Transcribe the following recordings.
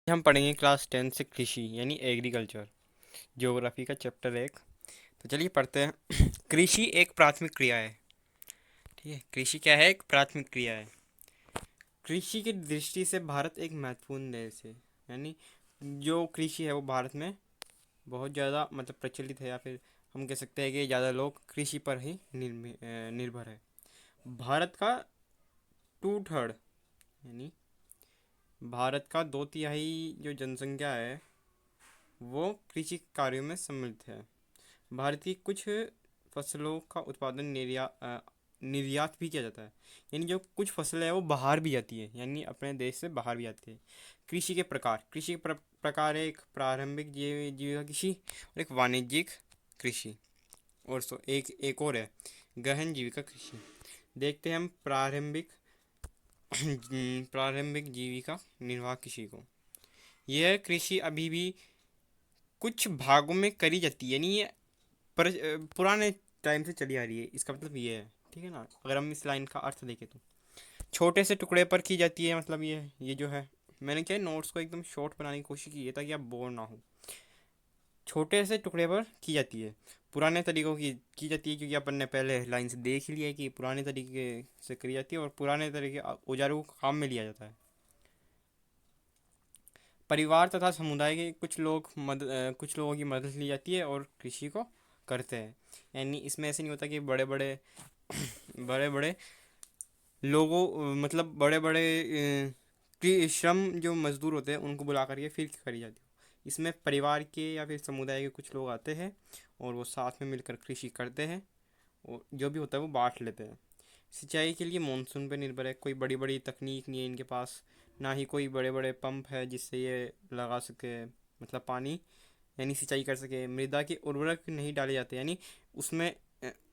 हम पढ़ेंगे क्लास 10 से कृषि यानी एग्रीकल्चर, ज्योग्राफी का चैप्टर 1। तो चलिए पढ़ते हैं। कृषि एक प्राथमिक क्रिया है। ठीक है, कृषि क्या है? एक प्राथमिक क्रिया है। कृषि की दृष्टि से भारत एक महत्वपूर्ण देश है। यानी जो कृषि है वो भारत में बहुत ज़्यादा मतलब प्रचलित है, या फिर हम कह सकते हैं कि ज़्यादा लोग कृषि पर ही निर्भर है। भारत का 2/3 यानी भारत का 2/3 जो जनसंख्या है वो कृषि कार्यों में सम्मिलित है। भारत की कुछ फसलों का उत्पादन निर्यात भी किया जाता है। यानी जो कुछ फसलें हैं वो बाहर भी जाती है, यानी अपने देश से बाहर भी जाती है। कृषि के प्रकार है, एक प्रारंभिक जीविका कृषि और एक वाणिज्यिक कृषि, और एक एक और है गहन जीविका कृषि। देखते हैं हम प्रारंभिक जीविका निर्वाह कृषि को। यह कृषि अभी भी कुछ भागों में करी जाती है, यानी ये पुराने टाइम से चली आ रही है। इसका मतलब ये है, ठीक है ना। अगर हम इस लाइन का अर्थ देखें तो छोटे से टुकड़े पर की जाती है, मतलब ये जो है, मैंने क्या है, नोट्स को एकदम शॉर्ट बनाने की कोशिश की है ताकि आप बोर ना हो। छोटे से टुकड़े पर की जाती है, पुराने तरीकों की जाती है, क्योंकि अपन ने पहले लाइन से देख लिया है कि पुराने तरीके से करी जाती है और पुराने तरीके औजारों को काम में लिया जाता है। परिवार तथा समुदाय के कुछ लोगों की मदद ली जाती है और कृषि को करते हैं। यानी इसमें ऐसे नहीं होता कि बड़े बड़े बड़े बड़े मतलब बड़े बड़े श्रम जो मजदूर होते हैं उनको बुला करके फिर करी जाती है। इसमें परिवार के या फिर समुदाय के कुछ लोग आते हैं और वो साथ में मिलकर कृषि करते हैं, और जो भी होता है वो बांट लेते हैं। सिंचाई के लिए मानसून पर निर्भर है, कोई बड़ी बड़ी तकनीक नहीं है इनके पास, ना ही कोई बड़े बड़े पंप है जिससे ये लगा सके मतलब पानी, यानी सिंचाई कर सके। मृदा के उर्वरक नहीं डाले जाते, यानी उसमें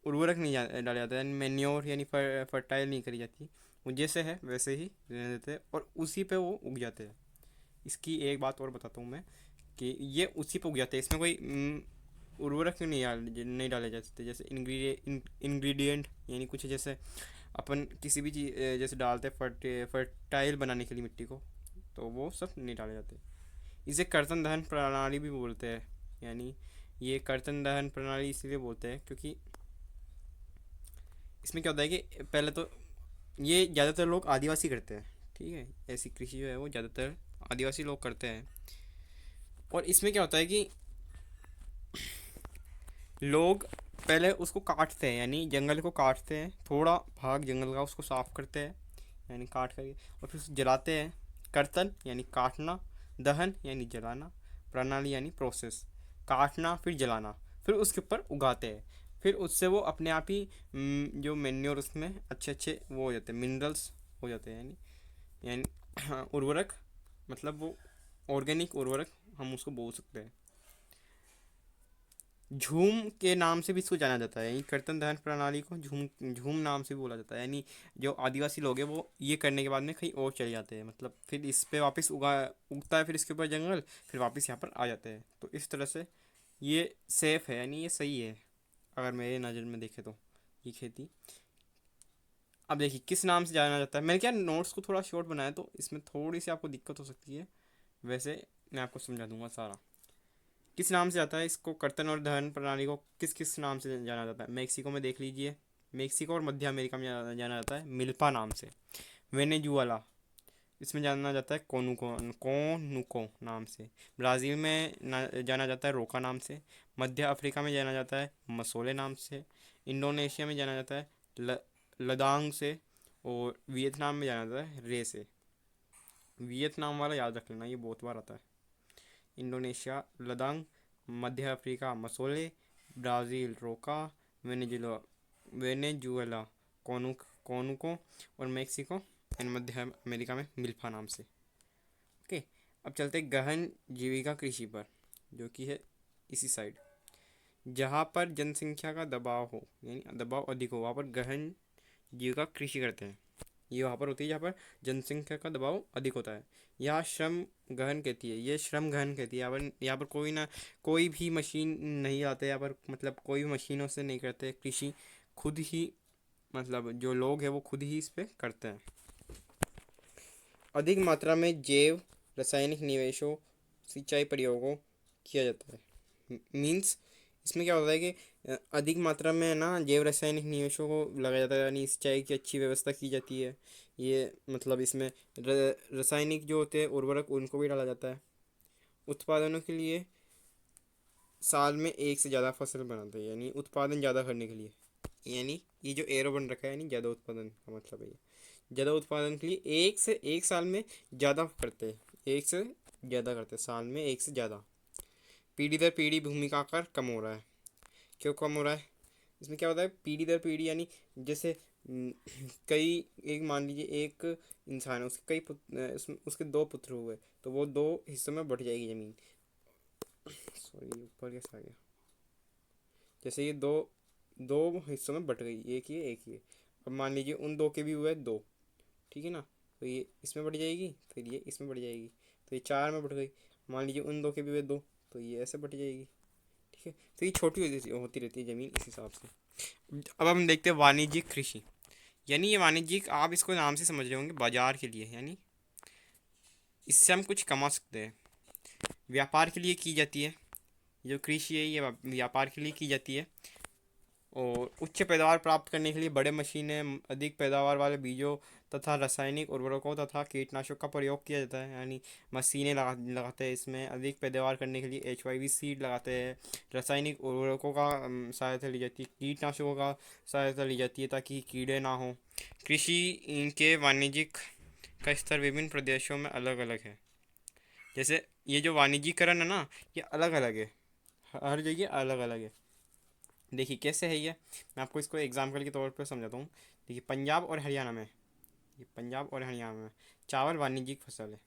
उर्वरक नहीं डाले जाते, यानी मैन्योर यानी फर्टाइल नहीं करी जाती। वो जैसे है वैसे ही रहने देते हैं और उसी पे वो उग जाते हैं। इसकी एक बात और बताता हूँ मैं, कि ये उसी पे उग जाते हैं, इसमें कोई उर्वरक नहीं डाले जाते। जैसे इंग्रेडिएंट यानी कुछ, जैसे अपन किसी भी चीज़ जैसे डालते हैं फर्टाइल बनाने के लिए मिट्टी को, तो वो सब नहीं डाले जाते। इसे कर्तन दहन प्रणाली भी बोलते हैं। यानी ये कर्तन दहन प्रणाली इसलिए बोलते हैं क्योंकि इसमें क्या होता है कि पहले तो ये ज़्यादातर लोग आदिवासी करते हैं। ठीक है, ऐसी कृषि जो है वो ज़्यादातर आदिवासी लोग करते हैं। और इसमें क्या होता है कि लोग पहले उसको काटते हैं, यानी जंगल को काटते हैं, थोड़ा भाग जंगल का उसको साफ करते हैं, यानी काट करके, और फिर उसे जलाते हैं। कर्तन यानी काटना, दहन यानी जलाना, प्रणाली यानी प्रोसेस, काटना फिर जलाना, फिर उसके ऊपर उगाते हैं। फिर उससे वो अपने आप ही जो मेन्योर उसमें अच्छे अच्छे वो हो जाते हैं, मिनरल्स हो जाते हैं, यानी उर्वरक, मतलब वो ऑर्गेनिक उर्वरक हम उसको बोल सकते हैं। झूम के नाम से भी इसको जाना जाता है, यानी कर्तन दहन प्रणाली को झूम झूम नाम से भी बोला जाता है। यानी जो आदिवासी लोग हैं वो ये करने के बाद में कहीं और चले जाते हैं, मतलब फिर इस पे वापस उगता है, फिर इसके ऊपर जंगल, फिर वापस यहाँ पर आ जाते हैं। तो इस तरह से ये सेफ है, यानी ये सही है अगर मेरे नज़र में देखे तो ये खेती। अब देखिए किस नाम से जाना जाता है। मैंने क्या नोट्स को थोड़ा शॉर्ट बनाया तो इसमें थोड़ी सी आपको दिक्कत हो सकती है, वैसे मैं आपको समझा दूंगा सारा। किस नाम से आता है इसको, कर्तन और दहन प्रणाली को किस किस नाम से जाना जाता है? मेक्सिको में देख लीजिए, मेक्सिको और मध्य अमेरिका में जाना जाता है मिल्पा नाम से। वेनेजुएला, इसमें जाना जाता है कोनुको नाम से। ब्राज़ील में जाना जाता है रोका नाम से। मध्य अफ्रीका में जाना जाता है मसोले नाम से। इंडोनेशिया में जाना जाता है लदांग से। और वियतनाम में जाना जाता है रे से। वियतनाम वाला याद रख लेना, ये बहुत बार आता है। इंडोनेशिया लदांग, मध्य अफ्रीका मसोले, ब्राज़ील रोका, वेनेजुला वेनेजुएला कोनुको, और मेक्सिको एंड मध्य अमेरिका में मिल्फा नाम से। ओके, अब चलते गहन जीविका कृषि पर, जो कि है इसी साइड। जहाँ पर जनसंख्या का दबाव हो, यानी दबाव अधिक हो, वहाँ पर गहन जीविका कृषि करते हैं। ये वहाँ पर होती है जहाँ पर जनसंख्या का दबाव अधिक होता है। यहाँ श्रम गहन कहती है, ये श्रम गहन कहती है। यहाँ पर कोई भी मशीन नहीं आते यहाँ पर, मतलब कोई भी मशीनों से नहीं करते कृषि, खुद ही, मतलब जो लोग हैं वो खुद ही इस पे करते हैं। अधिक मात्रा में जैव रासायनिक निवेशों सिंचाई प्रयोगों किया जाता है। मीन्स इसमें क्या होता है कि अधिक मात्रा में ना जैव रासायनिक निवेशों को लगाया जाता है, यानी सिंचाई की अच्छी व्यवस्था की जाती है। ये मतलब इसमें रासायनिक जो होते हैं उर्वरक उनको भी डाला जाता है। उत्पादनों के लिए साल में एक से ज़्यादा फसल बनाते हैं, यानी उत्पादन ज़्यादा करने के लिए। यानी ये जो एरो बन रखा है, यानी ज़्यादा उत्पादन का मतलब है ये। ज़्यादा उत्पादन के लिए एक साल में ज़्यादा करते हैं, एक से ज़्यादा करते हैं, साल में एक से ज़्यादा। पीढ़ी दर पीढ़ी भूमि का आकार कम हो रहा है। क्यों कम हो रहा है? इसमें क्या होता है, पीढ़ी दर पीढ़ी यानी जैसे कई एक मान लीजिए एक इंसान है, उसके कई उसके दो पुत्र हुए, तो वो दो हिस्सों में बट जाएगी ज़मीन। सॉरी, ऊपर कैसे आ गया? जैसे ये दो दो हिस्सों में बट गई, एक ये। अब मान लीजिए उन दो के भी हुए दो, ठीक है ना, तो ये इसमें बढ़ जाएगी, फिर ये इसमें बढ़ जाएगी, तो ये चार में बढ़ गई। मान लीजिए उन दो के भी हुए दो, तो ये ऐसे बढ़ जाएगी, ठीक है। तो ये छोटी होती रहती है ज़मीन इस हिसाब से। अब हम देखते हैं वाणिज्यिक कृषि। यानी ये वाणिज्यिक, आप इसको नाम से समझ रहे होंगे, बाजार के लिए, यानी इससे हम कुछ कमा सकते हैं। व्यापार के लिए की जाती है, जो कृषि है ये व्यापार के लिए की जाती है। और उच्च पैदावार प्राप्त करने के लिए बड़े मशीनें, अधिक पैदावार वाले बीजों तथा रासायनिक उर्वरकों तथा कीटनाशकों का प्रयोग किया जाता है। यानी मशीनें लगाते हैं इसमें, अधिक पैदावार करने के लिए HYV सीड लगाते हैं। रासायनिक उर्वरकों का सहायता ली जाती है, कीटनाशकों का सहायता ली जाती है ताकि कीड़े ना हो। कृषि के वाणिज्यिक का स्तर विभिन्न प्रदेशों में अलग अलग है। जैसे ये जो वाणिज्यिकरण है ना, ये अलग अलग है, हर जगह अलग अलग है। देखिए कैसे है ये, मैं आपको इसको एग्जाम्पल के तौर पर समझाता हूँ। देखिए पंजाब और हरियाणा में, ये पंजाब और हरियाणा में चावल वाणिज्यिक फसल है।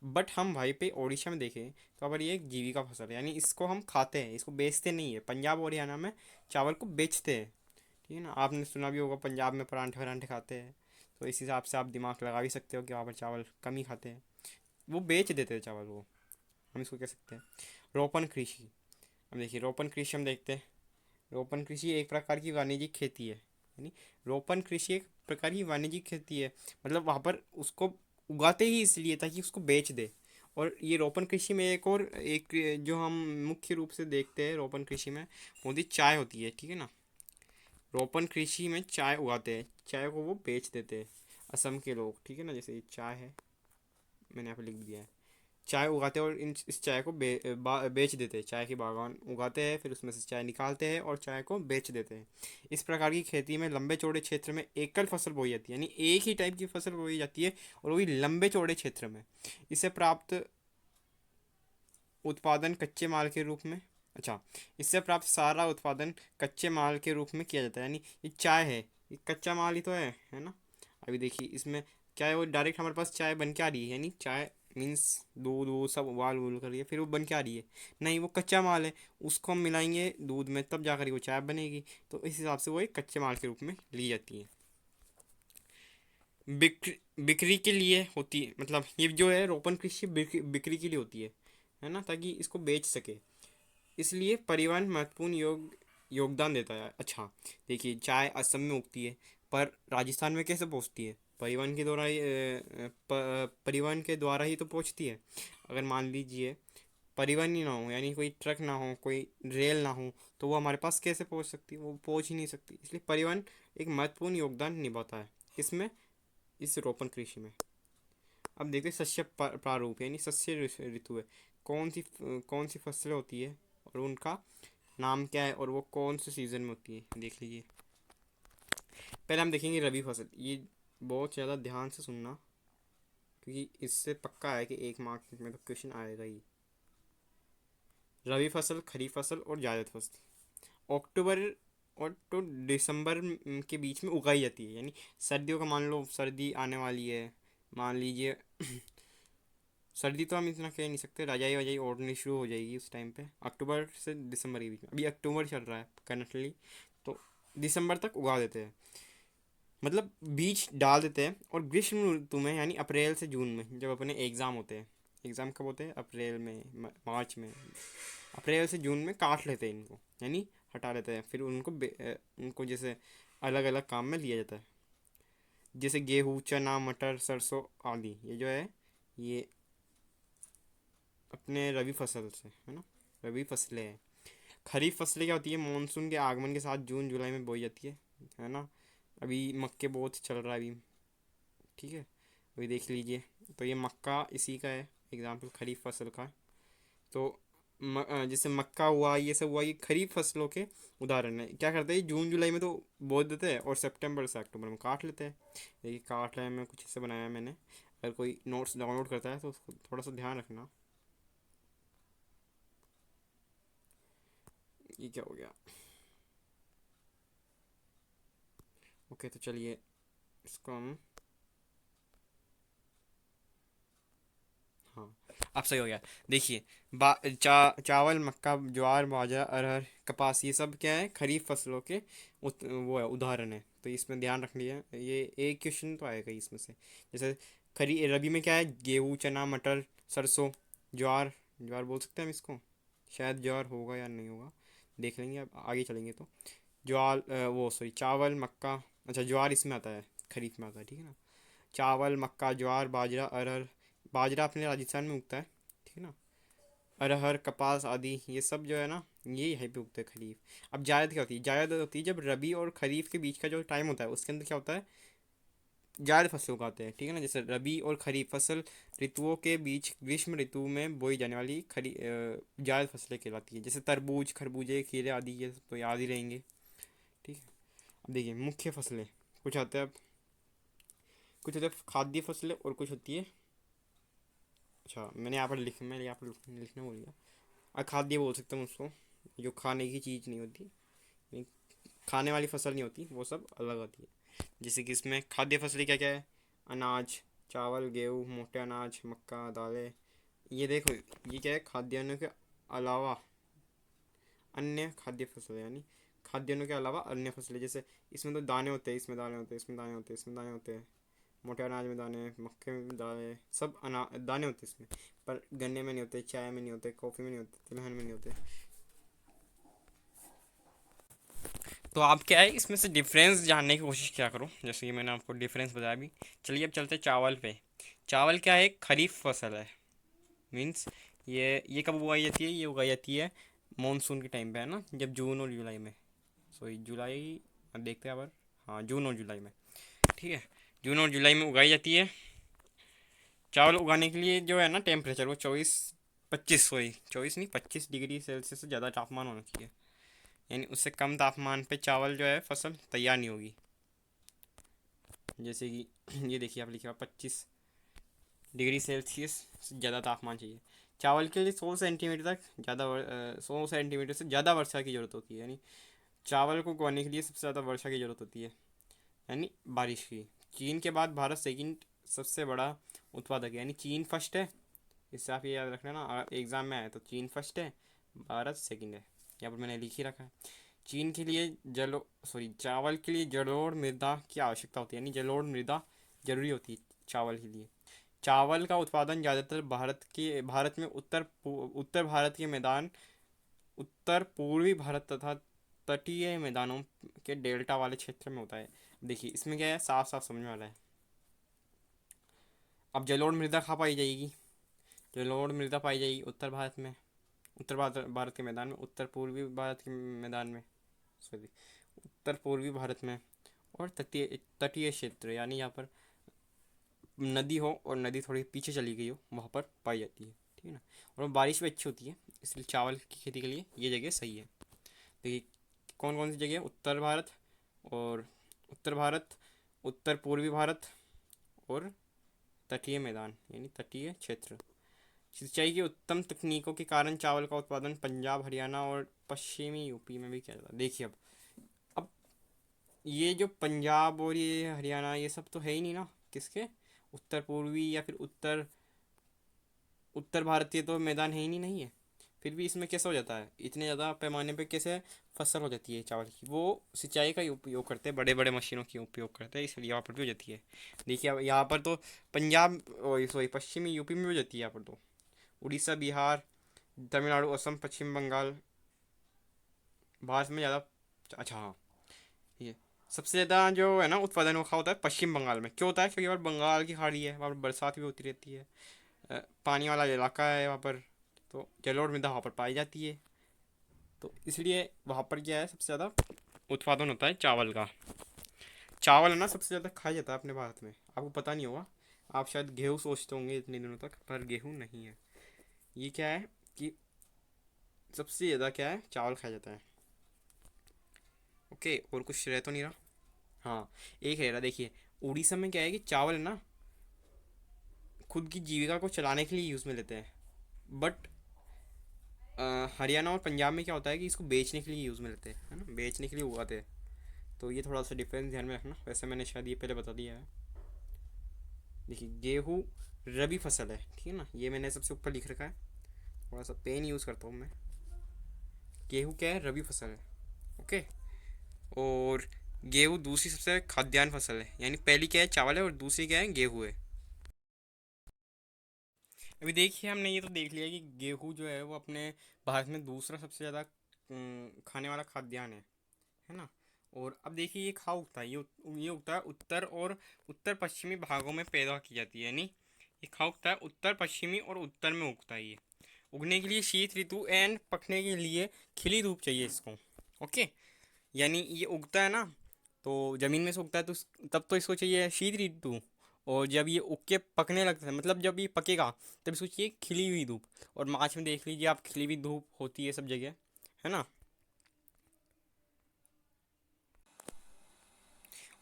बट हम भाई पे उड़ीसा में देखें तो अगर ये एक जीविका फसल है, यानी इसको हम खाते हैं, इसको बेचते नहीं है। पंजाब और हरियाणा में चावल को बेचते हैं, ठीक है ना। आपने सुना भी होगा पंजाब में परांठे वरांठे खाते हैं, तो इस हिसाब से आप दिमाग लगा भी सकते हो कि वहाँ पर चावल कम ही खाते हैं, वो बेच देते हैं चावल वो, हम इसको कह सकते हैं। रोपण कृषि। अब देखिए रोपण कृषि हम देखते हैं। रोपण कृषि एक प्रकार की वाणिज्यिक खेती है, यानी रोपण कृषि एक प्रकार की वाणिज्यिक खेती है, मतलब वहाँ पर उसको उगाते ही इसलिए ताकि उसको बेच दे। और ये रोपण कृषि में एक जो हम मुख्य रूप से देखते हैं रोपण कृषि में, वो होती चाय होती है, ठीक है ना। रोपण कृषि में चाय उगाते हैं, चाय को वो बेच देते हैं असम के लोग, ठीक है ना। जैसे ये चाय है, मैंने यहाँ पे लिख दिया है, चाय उगाते हैं और इस चाय को बेच देते हैं। चाय के बागान उगाते हैं, फिर उसमें से चाय निकालते हैं और चाय को बेच देते हैं। इस प्रकार की खेती में लंबे चौड़े क्षेत्र में एकल फसल बोई जाती है, यानी एक ही टाइप की फसल बोई जाती है, और वो भी लंबे चौड़े क्षेत्र में। इससे प्राप्त उत्पादन कच्चे माल के रूप में, अच्छा, इससे प्राप्त सारा उत्पादन कच्चे माल के रूप में किया जाता है। यानी ये चाय है, ये कच्चा माल ही तो है ना। अभी देखिए इसमें क्या है, वो डायरेक्ट हमारे पास चाय बन के आ रही है, यानी चाय मीन्स दूध वो सब उबाल उबाल कर फिर वो बन के आ रही है। नहीं, वो कच्चा माल है, उसको हम मिलाएंगे दूध में तब जाकर वो चाय बनेगी। तो इस हिसाब से वो एक कच्चे माल के रूप में ली जाती है। बिक्री बिक्री के लिए होती है, मतलब ये जो है रोपण कृषि बिक्री के लिए होती है ना, ताकि इसको बेच सके। इसलिए परिवहन महत्वपूर्ण योगदान देता है। अच्छा, देखिए चाय असम में उगती है, पर राजस्थान में कैसे पहुंचती है? परिवहन के द्वारा ही तो पहुंचती है। अगर मान लीजिए परिवहन ही ना हो, यानी कोई ट्रक ना हो, कोई रेल ना हो, तो वो हमारे पास कैसे पहुंच सकती है? वो पहुंच ही नहीं सकती। इसलिए परिवहन एक महत्वपूर्ण योगदान निभाता है इसमें, इस रोपण कृषि में। अब देखते हैं शस्य प्रारूप, यानी शस्य ऋतु है, कौन सी फसलें होती है और उनका नाम क्या है और वो कौन से सीज़न में होती है, देख लीजिए। पहले हम देखेंगे रबी फसल। ये बहुत ज़्यादा ध्यान से सुनना, क्योंकि इससे पक्का है कि एक मार्क्स में तो क्वेश्चन आएगा ही। रबी फसल, खरीफ फसल और जायद फसल अक्टूबर और तो दिसंबर के बीच में उगाई जाती है। यानी सर्दियों का मान लो सर्दी आने वाली है, मान लीजिए सर्दी तो हम इतना कह नहीं सकते, रजाई वजाई ओढ़नी शुरू हो जाएगी उस टाइम पे, अक्टूबर से दिसंबर के बीच में। अभी अक्टूबर चल रहा है करंटली, तो दिसंबर तक उगा देते हैं, मतलब बीज डाल देते हैं। और ग्रीष्म ऋतु में, यानी अप्रैल से जून में, जब अपने एग्ज़ाम होते हैं, एग्ज़ाम कब होते हैं? अप्रैल में, मार्च में। अप्रैल से जून में काट लेते हैं इनको, यानी हटा लेते हैं, फिर उनको जैसे अलग अलग काम में लिया जाता है। जैसे गेहूँ, चना, मटर, सरसों आदि, ये जो है ये अपने रबी फसल से, है ना। रबी फसलें हैं। खरीफ फसलें क्या होती है, मानसून के आगमन के साथ जून जुलाई में बोई जाती है ना। अभी मक्के बहुत चल रहा है अभी, ठीक है, अभी देख लीजिए। तो ये मक्का इसी का है एग्जाम्पल, खरीफ फसल का। तो जैसे मक्का हुआ, ये सब हुआ, ये खरीफ फसलों के उदाहरण है। क्या करते हैं, जून जुलाई में तो बो देते हैं और सितंबर से अक्टूबर में काट लेते हैं। देखिए काट रहे हैं, मैं कुछ इससे बनाया है मैंने। अगर कोई नोट्स डाउनलोड करता है तो उसको थोड़ा सा ध्यान रखना। ये क्या हो गया, ओके तो चलिए इसको हम, हाँ अब सही हो गया। देखिए चावल, मक्का, ज्वार, बाजरा, अरहर, कपास, ये सब क्या है, खरीफ फसलों के वो है, उदाहरण है। तो इसमें ध्यान रख लिया, ये एक क्वेश्चन तो आएगा ही इसमें से। जैसे खरी रबी में क्या है, गेहूँ, चना, मटर, सरसों, ज्वार। ज्वार बोल सकते हैं हम इसको, शायद ज्वार होगा या नहीं होगा, देख लेंगे अब आगे चलेंगे तो। ज्वार वो सॉरी चावल, मक्का, अच्छा ज्वार इसमें आता है, खरीफ में आता है, ठीक है ना। चावल, मक्का, ज्वार, बाजरा, अरहर। बाजरा अपने राजस्थान में उगता है, ठीक है ना। अरहर, कपास आदि ये सब जो है ना, ये यहीं पे उगते हैं खरीफ। अब जायद क्या होती है, जायद होती है जब रबी और खरीफ के बीच का जो टाइम होता है उसके अंदर क्या होता है, जायद फसल उगाते हैं, ठीक है ना। जैसे रबी और खरीफ फसल ऋतुओं के बीच ग्रीष्म ऋतु में बोई जाने वाली जायद फसलें कहलाती है। जैसे तरबूज, खरबूजे, खीरे आदि, ये सब तो याद ही रहेंगे, ठीक है। अब देखिए मुख्य फसलें कुछ आते हैं अब, कुछ होते हैं खाद्य फसलें और कुछ होती है, अच्छा मैंने यहाँ पर मैंने यहाँ पर लिखना भूल गया। अखाद्य बोल सकता हूँ उसको, जो खाने की चीज़ नहीं होती, नहीं, खाने वाली फसल नहीं होती, वो सब अलग होती है। जैसे कि इसमें खाद्य फसलें क्या क्या है, अनाज, चावल, गेहूँ, मोटे अनाज, मक्का, दालें। ये देखो, ये क्या है, खाद्यान्नों के अलावा अन्य खाद्य फसलें, यानी खाद्यान्नों के अलावा अन्य फसलें। जैसे इसमें तो दाने होते हैं, इसमें दाने होते हैं, इसमें दाने होते हैं, इसमें दाने होते हैं, मोटे अनाज में दाने, मक्के में दाने, सब दाने होते हैं इसमें। पर गन्ने में नहीं होते, चाय में नहीं होते, कॉफ़ी में नहीं होते, तिलहन में नहीं होते। तो आप क्या है, इसमें से डिफरेंस जानने की कोशिश क्या करो, जैसे कि मैंने आपको डिफरेंस बताया भी। चलिए अब चलते हैं चावल पे। चावल क्या है, खरीफ फसल है। मीन्स ये कब उगाई जाती है, ये उगाई जाती है मानसून के टाइम पे, है ना, जब जून और जुलाई में, सॉरी जुलाई, अब देखते हैं अब, हाँ जून और जुलाई में, ठीक है, जून और जुलाई में उगाई जाती है। चावल उगाने के लिए जो है ना टेम्परेचर, वो 24 25 सॉरी 24 नहीं 25 डिग्री सेल्सियस से ज़्यादा तापमान होना चाहिए। यानी उससे कम तापमान पे चावल जो है फसल तैयार नहीं होगी। जैसे कि ये देखिए आप लिखे हुआ 25 डिग्री सेल्सियस से ज़्यादा तापमान चाहिए। चावल के लिए 100 सेंटीमीटर तक ज़्यादा 100 सेंटीमीटर से ज़्यादा वर्षा की ज़रूरत होती है। यानी चावल को उगाने के लिए सबसे ज़्यादा वर्षा की ज़रूरत होती है, यानी बारिश की। चीन के बाद भारत सेकंड सबसे बड़ा उत्पादक है, यानी चीन फर्स्ट है। इससे आप ये याद रखना ना, अगर एग्ज़ाम में आए तो चीन फर्स्ट है, भारत सेकंड है। यहाँ पर मैंने लिख ही रखा है। चीन के लिए चावल के लिए जलोढ़ मृदा की आवश्यकता होती है, यानी जलोढ़ मृदा जरूरी होती है चावल के लिए। चावल का उत्पादन ज़्यादातर भारत में उत्तर भारत के मैदान, उत्तर पूर्वी भारत तथा तटीय मैदानों के डेल्टा वाले क्षेत्र में होता है। देखिए इसमें क्या है, साफ साफ समझ में आ रहा है। अब जलोढ़ मृदा कहाँ पाई जाएगी, जलोढ़ मृदा पाई जाएगी उत्तर भारत में, उत्तर भारत के मैदान में, उत्तर पूर्वी भारत के मैदान में, सॉरी उत्तर पूर्वी भारत में, और तटीय तटीय क्षेत्र, यानी यहाँ पर नदी हो और नदी थोड़ी पीछे चली गई हो, वहाँ पर पाई जाती है, ठीक है ना। और बारिश भी अच्छी होती है, इसलिए चावल की खेती के लिए ये जगह सही है। देखिए कौन कौन सी जगह है, उत्तर भारत, और उत्तर भारत, उत्तर पूर्वी भारत, और तटीय मैदान यानी तटीय क्षेत्र। सिंचाई की उत्तम तकनीकों के कारण चावल का उत्पादन पंजाब, हरियाणा और पश्चिमी यूपी में भी किया जाता है। देखिए अब ये जो पंजाब और ये हरियाणा, ये सब तो है ही नहीं ना, किसके, उत्तर पूर्वी या फिर उत्तर उत्तर भारतीय तो मैदान है ही नहीं, नहीं है। फिर भी इसमें कैसे हो जाता है, इतने ज़्यादा पैमाने पे कैसे फसल हो जाती है चावल की, वो सिंचाई का ही उपयोग करते हैं, बड़े बड़े मशीनों की उपयोग करते हैं, इसलिए यहाँ पर भी हो जाती है। देखिए अब यहाँ पर तो पंजाब, सॉरी पश्चिमी यूपी में भी हो जाती है, यहाँ पर तो उड़ीसा, बिहार, तमिलनाडु, असम, पश्चिम बंगाल, भारत में ज़्यादा, अच्छा हाँ, ये सबसे ज़्यादा जो है ना उत्पादन वो होता है पश्चिम बंगाल में। क्यों होता है, क्योंकि वहाँ बंगाल की खाड़ी है, वहाँ पर बरसात भी होती रहती है, पानी वाला इलाका है वहाँ पर, तो जलोढ़ मृदा वहाँ पर पाई जाती है। तो इसलिए वहाँ पर क्या है, सबसे ज़्यादा उत्पादन होता है चावल का। चावल है ना सबसे ज़्यादा खाया जाता है अपने भारत में, आपको पता नहीं होगा। आप शायद गेहूँ सोचते होंगे इतने दिनों तक, पर गेहूँ नहीं है। ये क्या है कि सबसे ज़्यादा क्या है, चावल खाया जाता है। ओके, और कुछ रह तो नहीं रहा। हाँ, एक रह रहा, देखिए। उड़ीसा में क्या है कि चावल है ना खुद की जीविका को चलाने के लिए यूज़ में लेते हैं। बट हरियाणा और पंजाब में क्या होता है कि इसको बेचने के लिए यूज़ में लेते हैं, है ना, बेचने के लिए उगाते हैं। तो ये थोड़ा सा डिफरेंस ध्यान में रखना, वैसे मैंने शायद ये पहले बता दिया है। देखिए, गेहूँ रबी फसल है, ठीक है ना, ये मैंने सबसे ऊपर लिख रखा है। थोड़ा सा पेन यूज़ करता हूँ मैं। गेहूँ क्या है, रबी फसल है। ओके। और गेहूँ दूसरी सबसे खाद्यान्न फसल है, यानी पहली क्या है, चावल है, और दूसरी क्या है, गेहूँ है। अभी देखिए, हमने ये तो देख लिया कि गेहूँ जो है वो अपने भारत में दूसरा सबसे ज़्यादा खाने वाला खाद्यान्न है ना। और अब देखिए, ये कहाँ उगता है, ये उगता है उत्तर और उत्तर पश्चिमी भागों में पैदा की जाती है, यानी ये कहाँ उगता है, उत्तर पश्चिमी और उत्तर में उगता है ये। उगने के लिए शीत ऋतु एंड पकने के लिए खिली धूप चाहिए इसको। ओके। यानी ये उगता है ना, तो ज़मीन में से उगता है, तो तब तो इसको चाहिए शीत ऋतु। और जब ये उग के पकने लगता है, मतलब जब ये पकेगा, तब इसको चाहिए खिली हुई धूप। और मार्च में देख लीजिए आप, खिली हुई धूप होती है सब जगह, है ना।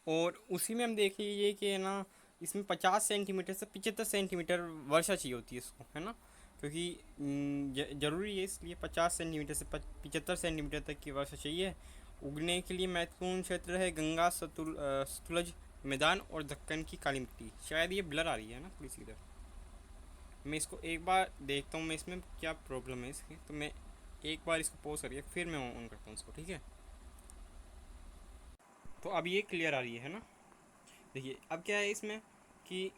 और उसी में हम देख लीजिए कि है ना, इसमें 50 सेंटीमीटर से 75 सेंटीमीटर वर्षा चाहिए होती है इसको, है ना। क्योंकि ज़रूरी है, इसलिए 50 सेंटीमीटर से 75 सेंटीमीटर तक की वर्षा चाहिए। उगने के लिए महत्वपूर्ण क्षेत्र है गंगा सतलुज मैदान और दक्कन की काली मिट्टी। शायद ये ब्लर आ रही है ना थोड़ी सी इधर। मैं इसको एक बार देखता हूँ, मैं इसमें क्या प्रॉब्लम है इसकी, तो मैं एक बार इसको पॉज करके फिर मैं ऑन करता हूँ इसको, ठीक है। तो अब ये क्लियर आ रही है ना। देखिए, अब क्या है इसमें कि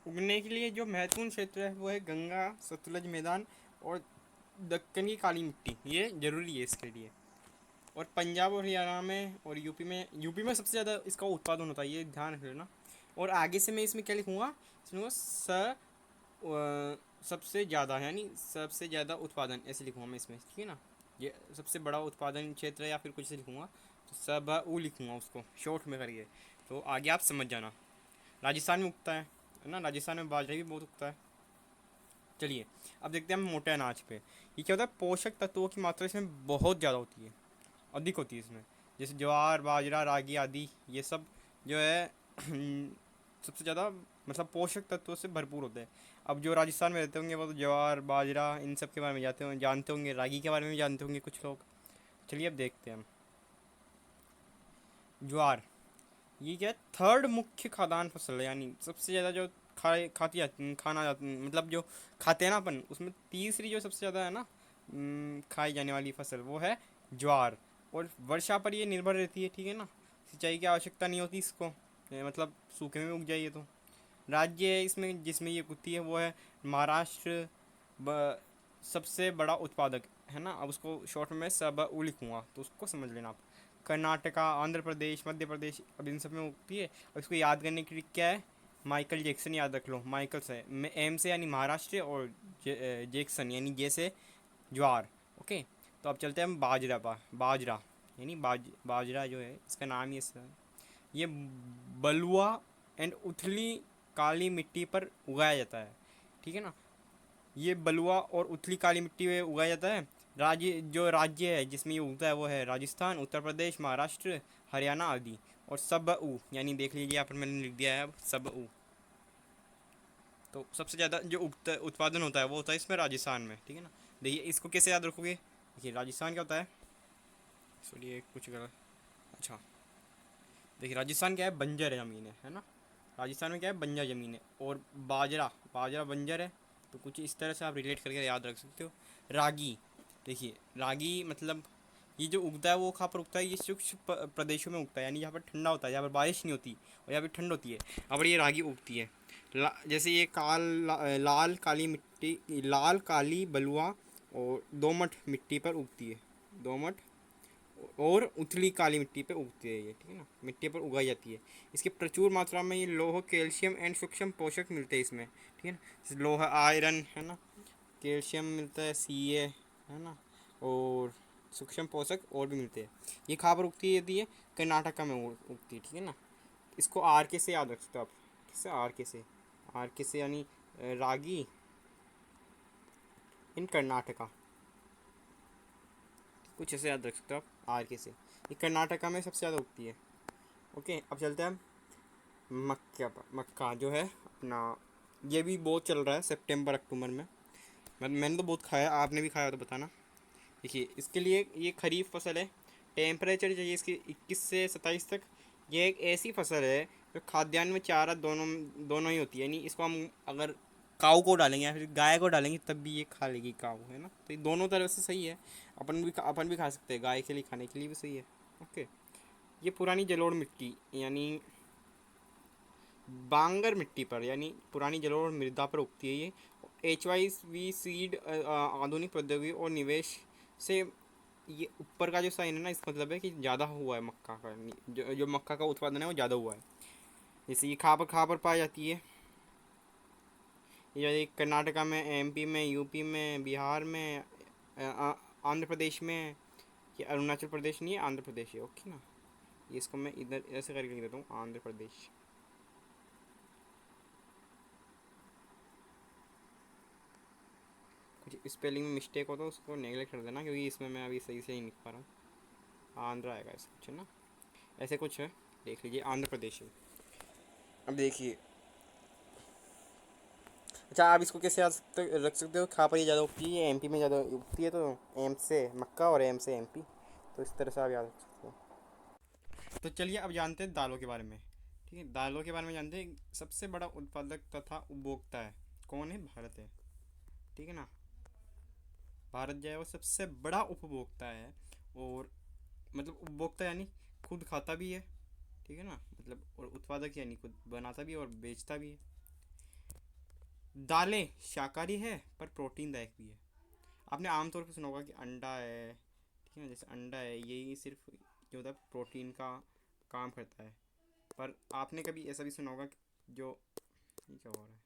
उगने के लिए जो महत्वपूर्ण क्षेत्र है वो है गंगा सतलज मैदान और दक्कन की काली मिट्टी, ये ज़रूरी है इसके लिए। और पंजाब और हरियाणा में और यूपी में सबसे ज़्यादा इसका उत्पादन होता है, ये ध्यान रख लेना। और आगे से मैं इसमें क्या लिखूँगा, इसमें सबसे ज़्यादा, यानी सबसे ज़्यादा उत्पादन ऐसे लिखूँगा मैं इसमें, ठीक है ना। ये सबसे बड़ा उत्पादन क्षेत्र है या फिर कुछ से लिखूँगा, तो सब लिखूँगा उसको शॉर्ट में करके। तो आगे आप समझ जाना। राजस्थान में उगता है ना, राजस्थान में बाजरा भी बहुत उगता है। चलिए, अब देखते हैं हम मोटे अनाज पे। ये क्या होता है, पोषक तत्वों की मात्रा इसमें बहुत ज़्यादा होती है, अधिक होती है इसमें। जैसे ज्वार बाजरा रागी आदि, ये सब जो है सबसे ज़्यादा मतलब पोषक तत्वों से भरपूर होते हैं। अब जो राजस्थान में रहते होंगे वो तो ज्वार बाजरा इन सब के बारे में जानते होंगे, रागी के बारे में भी जानते होंगे कुछ लोग। चलिए अब देखते हैं हम। ज्वार, ये क्या है, थर्ड मुख्य खाद्यान्न फसल है, यानी सबसे ज़्यादा जो खाना जाती, मतलब जो खाते हैं ना अपन, उसमें तीसरी जो सबसे ज़्यादा है ना खाई जाने वाली फसल वो है ज्वार। और वर्षा पर ये निर्भर रहती है, ठीक है ना। सिंचाई की आवश्यकता नहीं होती इसको, मतलब सूखे में उग जाइए। तो राज्य है इसमें जिसमें ये उगती है वो है महाराष्ट्र। सबसे बड़ा उत्पादक, है ना। अब उसको शॉर्ट में सब लिखूँगा तो उसको समझ लेना आप। कर्नाटका आंध्र प्रदेश मध्य प्रदेश, अब इन सब में उगती है। और इसको याद करने के लिए क्या है, माइकल जैक्सन याद रख लो। माइकल से एम से यानी महाराष्ट्र, और जैक्सन यानी जैसे ज्वार। ओके। तो अब चलते हैं हम बाजरा, यानी बाजरा जो है इसका नाम ही है। ये बलुआ एंड उथली काली मिट्टी पर उगाया जाता है, ठीक है ना। ये बलुआ और उथली काली मिट्टी में उगाया जाता है। राज्य है जिसमें ये उगता है वो है राजस्थान उत्तर प्रदेश महाराष्ट्र हरियाणा आदि। और सब ऊ, यानी देख लीजिए यहाँ पर मैंने लिख दिया है अब सब ऊ। तो सबसे ज़्यादा जो उत्पादन होता है वो होता है इसमें राजस्थान में, ठीक है ना। देखिए, इसको कैसे याद रखोगे। देखिए, राजस्थान क्या होता है, सॉरी कुछ गलत। अच्छा, देखिए राजस्थान क्या है, बंजर है ज़मीन है ना। राजस्थान में क्या है, बंजर ज़मीन है। और बाजरा बाजरा बंजर है। तो कुछ इस तरह से आप रिलेट करके याद रख सकते हो। रागी, देखिए रागी मतलब ये जो उगता है वो कहाँ पर उगता है, ये शुष्क प्रदेशों में उगता है, यानी यहाँ पर ठंडा होता है, यहाँ पर बारिश नहीं होती और यहाँ पर ठंड होती है। अब ये रागी उगती है जैसे ये लाल काली मिट्टी, लाल काली बलुआ और दोमट मिट्टी पर उगती है। दोमट और उथली काली मिट्टी पे उगती है ये, ठीक है ना, मिट्टी पर उगाई जाती है। इसकी प्रचुर मात्रा में ये लोह कैल्शियम एंड सूक्ष्म पोषक मिलते हैं इसमें, ठीक है ना। जैसे लोहा आयरन, है ना, कैल्शियम मिलता है, सी है ना, और सूक्ष्म पोषक और भी मिलते हैं। ये कहाँ पर उगती है कर्नाटका में उगती है, ठीक है ना। इसको आर के से याद रख सकते हो आप। किससे? आर के से। आर के से यानी रागी इन कर्नाटका, कुछ ऐसे याद रख सकते हो आप, आर के से। ये कर्नाटका में सबसे ज़्यादा उगती है। ओके, अब चलते हैं हम मक्का पर। मक्का जो है अपना, ये भी बहुत चल रहा है सितंबर अक्टूबर में। मैंने तो बहुत खाया, आपने भी खाया तो बताना। देखिए, इसके लिए ये खरीफ फसल है। टेम्परेचर चाहिए इसकी 21 से 27 तक। ये एक ऐसी फसल है जो खाद्यान्न में चारा दोनों दोनों ही होती है, यानी इसको हम अगर काऊ को डालेंगे या फिर गाय को डालेंगे तब भी ये खा लेगी काऊ, है ना। तो ये दोनों तरह से सही है। अपन भी खा सकते हैं, गाय के लिए खाने के लिए भी सही है। ओके, ये पुरानी जलोढ़ मिट्टी यानी बांगर मिट्टी पर, यानी पुरानी जलोढ़ मृदा पर उगती है ये। HYV सीड आधुनिक प्रौद्योगिकी और निवेश से, ये ऊपर का जो साइन है ना, इसका मतलब है कि ज़्यादा हुआ है मक्का का, जो मक्का का उत्पादन है वो ज़्यादा हुआ है। जैसे ये कहाँ पर पाई जाती है? ये कर्नाटका में, MP में, UP में, बिहार में, आंध्र प्रदेश में। ये अरुणाचल प्रदेश नहीं है, आंध्र प्रदेश है। ओके ना, ये इसको मैं इधर ऐसे करके लिख देता हूँ, आंध्र प्रदेश। कुछ स्पेलिंग में मिस्टेक हो तो उसको नेगलेक्ट कर देना, क्योंकि इसमें मैं अभी सही से नहीं लिख पा रहा हूँ। आंध्र आएगा ऐसा कुछ, है ना, ऐसे कुछ है। देख लीजिए, आंध्र प्रदेश है। अब देखिए, अच्छा आप इसको कैसे रख सकते हो, कहाँ पर ये ज़्यादा उगती है? MP में ज़्यादा उगती है, तो एम से मक्का और M से MP, तो इस तरह से आप याद रख सकते हो। तो चलिए अब जानते हैं दालों के बारे में। ठीक है, दालों के बारे में जानते हैं। सबसे बड़ा उत्पादक तथा उपभोक्ता है कौन है? भारत है, ठीक है ना। भारत जो है वो सबसे बड़ा उपभोक्ता है, और मतलब उपभोक्ता यानी खुद खाता भी है, ठीक है ना, मतलब, और उत्पादक यानी खुद बनाता भी है और बेचता भी है। दालें शाकाहारी है पर प्रोटीन दायक भी है। आपने आमतौर पर सुना होगा कि अंडा है, ठीक है ना, जैसे अंडा है यही सिर्फ जो होता है प्रोटीन का काम करता है। पर आपने कभी ऐसा भी सुना होगा कि जो, ये क्या हो रहा है,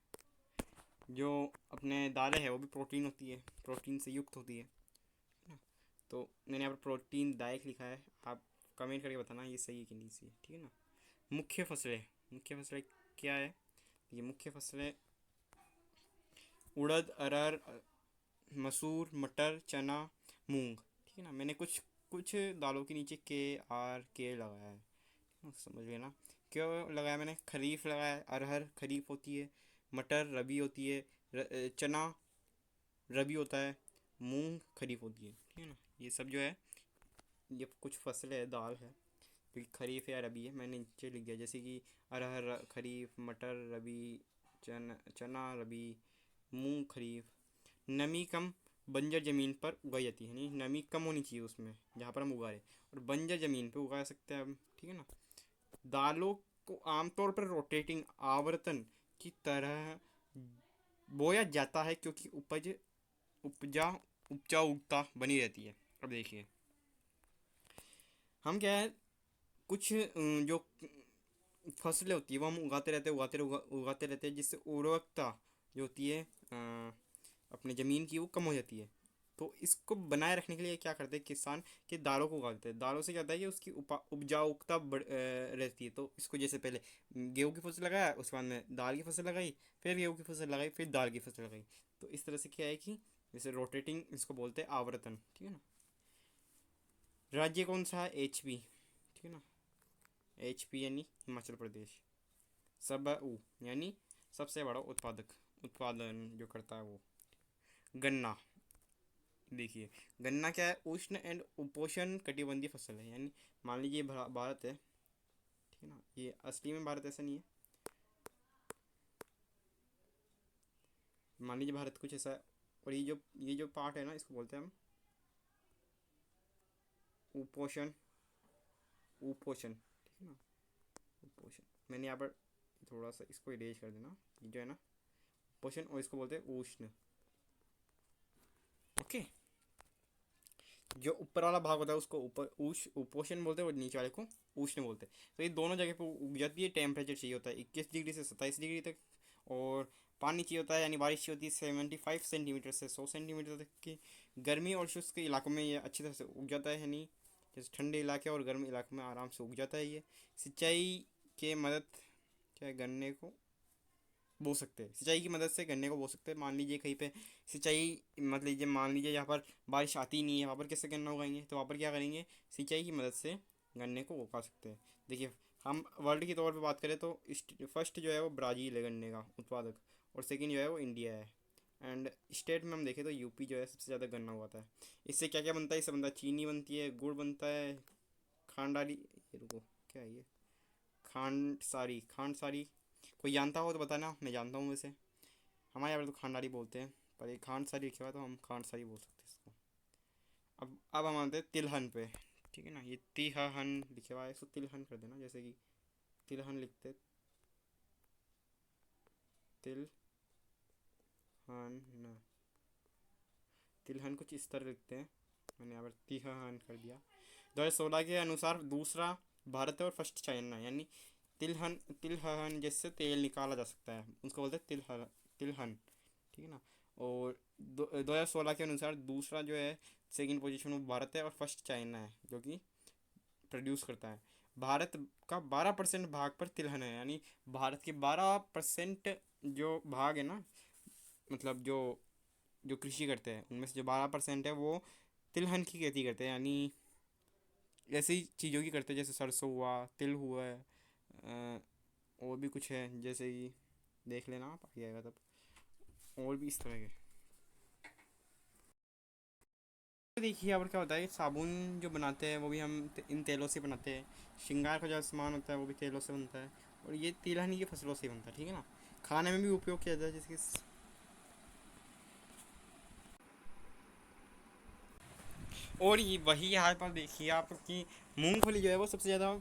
जो अपने दालें हैं वो भी प्रोटीन होती है, प्रोटीन से युक्त होती है ना। तो मैंने यहाँ पर प्रोटीन दायक लिखा है, आप कमेंट करके बताना ये सही है कि नहीं सही है, ठीक है ना। मुख्य फसलें, मुख्य फसलें क्या है? ये मुख्य फसलें उड़द, अरहर, मसूर, मटर, चना, मूंग, ठीक है ना। मैंने कुछ कुछ दालों के नीचे KRK लगाया है, समझ गए ना। क्यों लगाया मैंने? खरीफ लगाया है, अरहर खरीफ होती है, मटर रबी होती है, चना रबी होता है, मूंग खरीफ होती है, ठीक है ना। ये सब जो है, ये कुछ फसलें है, दाल है, क्योंकि खरीफ या रबी है मैंने नीचे लिख दिया। जैसे कि अरहर खरीफ, मटर रबी, चना रबी, मूंग खरीफ। नमी कम बंजर ज़मीन पर उगाई जाती है, यानी नमी कम होनी चाहिए उसमें जहाँ पर हम उगा रहे, और बंजर ज़मीन पर उगा सकते हैं हम, ठीक है ना। दालों को आमतौर पर रोटेटिंग आवर्तन की तरह बोया जाता है, क्योंकि उपजा उपजाऊता बनी रहती है। अब देखिए, हम क्या है, कुछ जो फसलें होती है वो हम उगाते रहते हैं, जिससे उर्वरकता जो होती है अपने ज़मीन की वो कम हो जाती है। तो इसको बनाए रखने के लिए क्या करते हैं किसान, कि दालों को उगाते हैं। दालों से क्या होता है कि उसकी उपजाऊता रहती है। तो इसको जैसे पहले गेहूँ की फसल लगाया, उसके बाद में दाल की फसल लगाई, फिर गेहूँ की फसल लगाई, फिर दाल की फसल लगाई। तो इस तरह से क्या है कि जैसे रोटेटिंग इसको बोलते हैं, आवर्तन, ठीक है ना। राज्य कौन सा है? HP, ठीक है ना। HP यानी हिमाचल प्रदेश। सब ऊ यानी सबसे बड़ा उत्पादन जो करता है वो। गन्ना, देखिए, गन्ना क्या है? उष्ण एंड उपोष्ण कटिबंधीय फसल है, यानी मान लीजिए भारत है, ठीक है ना, ये असली में भारत ऐसा नहीं है, मान लीजिए भारत कुछ ऐसा है। और ये जो पार्ट है ना, इसको बोलते हैं हम उपोषण, उपोषण, ठीक है ना, उपोषण। मैंने यहाँ पर थोड़ा सा इसको इरेज कर देना, ये जो है ना उपोषण, और इसको बोलते हैं उष्ण। ओके, जो ऊपर वाला भाग होता है उसको ऊपर उपोषण बोलते हैं, और नीचे वाले को उष्ण बोलते हैं। तो ये दोनों जगह पे उग जाती है। टेम्परेचर चाहिए होता है 21 डिग्री से 27 डिग्री तक, और पानी चाहिए होता है, यानी बारिश चाहिए होती है 75 सेंटीमीटर से 100 सेंटीमीटर तक की। गर्मी और शुष्क के इलाकों में ये अच्छी तरह से उग जाता है, यानी जैसे ठंडे इलाके और गर्म इलाकों में आराम से उग जाता है ये। सिंचाई के मदद क्या है, गन्ने को बो सकते हैं, सिंचाई की मदद से गन्ने को बो सकते हैं। मान लीजिए कहीं पे सिंचाई, मतलब लीजिए मान लीजिए यहाँ पर बारिश आती ही नहीं है, वहाँ पर कैसे गन्ना उगाएंगे, तो वहाँ पर क्या करेंगे, सिंचाई की मदद से गन्ने को उगा सकते हैं। देखिए, हम वर्ल्ड के तौर पे बात करें तो फर्स्ट जो है वो ब्राज़ील है गन्ने का उत्पादक, और सेकंड जो है वो इंडिया है। एंड स्टेट में हम देखें तो यूपी जो है सबसे ज़्यादा गन्ना उगाता है। इससे क्या क्या बनता है, इससे बनता है चीनी बनती है, गुड़ बनता है, खांडारी, ये रुको, क्या है ये, खांड सारी। कोई जानता हो तो बताना, मैं जानता हूँ वैसे। हमारे यहाँ पर तो खांडारी बोलते हैं, पर ये खांड सारी लिखा हुआ है तो हम खांड सारी बोल सकते हैं इसको। अब हम आते हैं तिलहन पे। ठीक है ना, ये तिहन लिखा हुआ है, इसको तिलहन कर देना, जैसे कि तिलहन लिखते, तिलहन न, तिलहन कुछ इस तरह लिखते हैं, मैंने यहाँ पर तिहन कर दिया। 2016 के अनुसार दूसरा भारत है और फर्स्ट चाइना है, यानी तिलहन, तिलहन जिससे तेल निकाला जा सकता है उसको बोलते हैं तिलहन, तिलहन। ठीक है ना। और 2016 के अनुसार दूसरा जो है, सेकंड पोजीशन वो भारत है और फर्स्ट चाइना है जो कि प्रोड्यूस करता है। भारत का 12% भाग पर तिलहन है, यानी भारत के 12% जो भाग है ना, मतलब जो जो कृषि करते हैं उनमें से जो 12% है वो तिलहन की खेती करते हैं, यानी ऐसी चीज़ों की करते हैं, जैसे सरसों हुआ, तिल हुआ है, और भी कुछ है, जैसे कि देख लेना आप, आगे आएगा तब, और भी इस तरह के। देखिए यहाँ पर क्या होता है, साबुन जो बनाते हैं वो भी हम इन तेलों से बनाते हैं। श्रृंगार का जो सामान होता है वो भी तेलों से बनता है, और ये तिलहनी की फसलों से बनता है। ठीक है ना। खाने में भी उपयोग किया जाता है, जैसे कि और ये वही यहाँ पर देखिए आपकी मूंगफली जो है वो सबसे ज़्यादा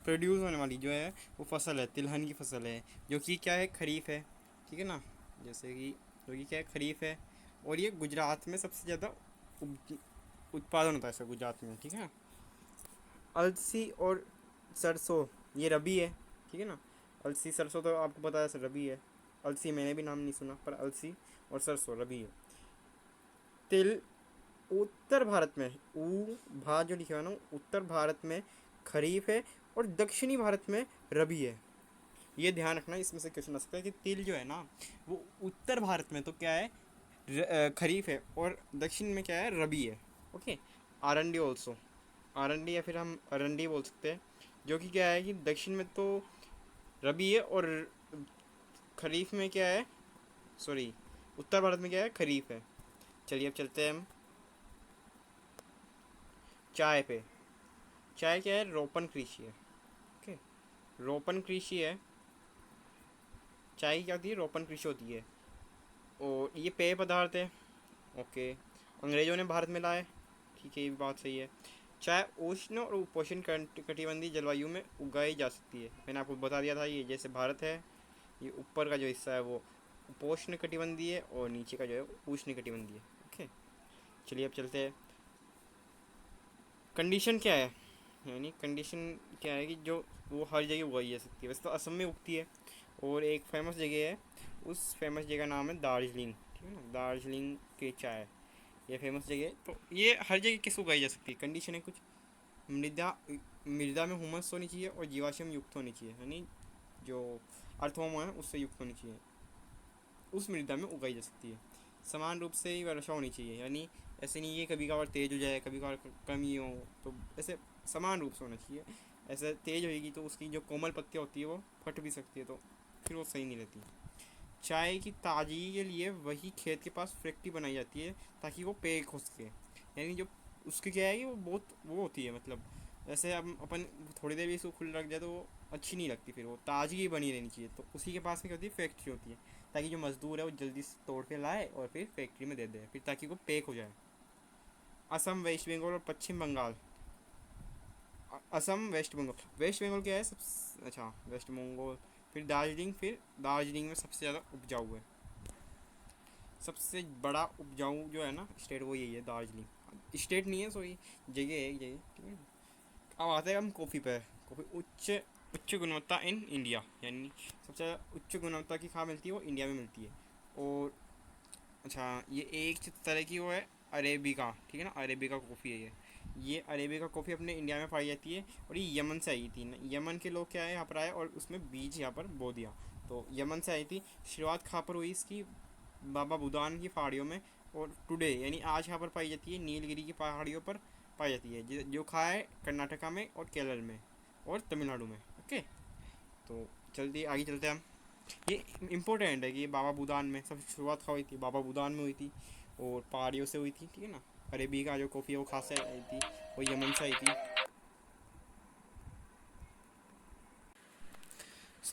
प्रोड्यूस होने वाली जो है वो फसल है, तिलहन की फसल है, जो कि क्या है, खरीफ है। ठीक है ना। जैसे कि जो कि क्या है, खरीफ है, और ये गुजरात में सबसे ज़्यादा उत्पादन होता है इसका, गुजरात में। ठीक है ना। अलसी और सरसों ये रबी है। ठीक है ना। अलसी सरसों तो आपको पता है रबी है। अलसी मैंने भी नाम नहीं सुना, पर अलसी और सरसों रबी है। तिल उत्तर भारत में, ऊ भा जो लिखा है ना, उत्तर भारत में खरीफ है, और दक्षिणी भारत में रबी है। ये ध्यान रखना, इसमें से क्वेश्चन आ सकता है कि तिल जो है ना वो उत्तर भारत में तो क्या है, खरीफ है, और दक्षिण में क्या है, रबी है। ओके। आरंडी ऑल्सो, आरंडी या फिर हम अरंडी बोल सकते हैं, जो कि क्या है कि दक्षिण में तो रबी है, और खरीफ में क्या है, सॉरी, उत्तर भारत में क्या है, खरीफ है। चलिए अब चलते हैं हम चाय पे। चाय क्या है, रोपन कृषि है। ओके। रोपन कृषि है, चाय क्या होती है, रोपन कृषि होती है, और ये पेय पदार्थ है। ओके। अंग्रेजों ने भारत में लाए, ठीक है, ये भी बात सही है। चाय उष्ण और उपोष्ण कटिबंधीय जलवायु में उगाई जा सकती है, मैंने आपको बता दिया था। ये जैसे भारत है, ये ऊपर का जो हिस्सा है वो उपोष्ण कटिबंधीय है, और नीचे का जो है उष्ण कटिबंधीय है। ओके। चलिए अब चलते हैं, कंडीशन क्या है, यानी कंडीशन क्या है कि जो वो हर जगह उगाई जा सकती है। वैसे तो असम में उगती है, और एक फेमस जगह है, उस फेमस जगह का नाम है दार्जिलिंग। ठीक है ना, दार्जिलिंग की चाय, ये फेमस जगह है। तो ये हर जगह किस उगाई जा सकती है, कंडीशन है कुछ, मृदा, मृदा में हुमस होनी चाहिए, और जीवाश्म युक्त होनी चाहिए, यानी जो अर्थवोम है उससे युक्त होनी चाहिए, उस मृदा में उगाई जा सकती है। समान रूप से ही वर्षा होनी चाहिए, यानी ऐसे नहीं है कभी कभार तेज़ हो जाए, कभी कभार कमी हो, तो ऐसे समान रूप से होना चाहिए। ऐसे तेज़ होएगी तो उसकी जो कोमल पत्तियाँ होती है वो फट भी सकती है, तो फिर वो सही नहीं रहती। चाय की ताजगी के लिए वही खेत के पास फैक्ट्री बनाई जाती है, ताकि वो पैक हो सके, यानी जो उसकी क्या है कि वो बहुत वो होती है, मतलब जैसे अब अपन थोड़ी देर भी इसको खुला रख जाए तो वो अच्छी नहीं लगती, फिर वो ताजगी बनी रहनी चाहिए। तो उसी के पास में क्या होती है, फैक्ट्री होती है, ताकि जो मज़दूर है वो जल्दी से तोड़ के लाए और फिर फैक्ट्री में दे दे, फिर ताकि वो पैक हो जाए। असम, वेस्ट बंगाल और पश्चिम बंगाल। असम, वेस्ट बंगाल, वेस्ट बंगाल क्या है सब, अच्छा, वेस्ट बंगाल, फिर दार्जिलिंग, फिर दार्जिलिंग में सबसे ज़्यादा उपजाऊ है, सबसे बड़ा उपजाऊ जो है ना स्टेट वो यही है, दार्जिलिंग। स्टेट नहीं है, सॉरी, जगह है एक जगह। ठीक है। अब आते हैं हम कॉफ़ी पे। कॉफ़ी उच्च उच्च गुणवत्ता इन इंडिया, यानी सबसे ज़्यादा उच्च गुणवत्ता की कहाँ मिलती है, वो इंडिया में मिलती है। और अच्छा, ये एक तरह की वो है अरेबिका, ठीक है ना, अरेबिका कॉफ़ी है ये अरेबिका कॉफ़ी अपने इंडिया में पाई जाती है। और ये यमन से आई थी ना, यमन के लोग क्या है यहाँ पर आए और उसमें बीज यहाँ पर बो दिया। तो यमन से आई थी। शुरुआत कहाँ पर हुई इसकी? बाबा बुदान की पहाड़ियों में। और टुडे यानी आज यहाँ पर पाई जाती है नीलगिरी की पहाड़ियों पर पाई जाती है, जो खा है कर्नाटका में और केरल में और तमिलनाडु में। ओके, तो जल्दी आगे चलते हैं हम। ये इम्पोर्टेंट है कि ये बाबा बुदान में सब शुरुआत कहाँ हुई थी? बाबा बुदान में हुई थी और पहाड़ियों से हुई थी, ठीक है ना। अरेबी का जो कॉफ़ी है वो खास से आई थी, वो यमन से आई थी।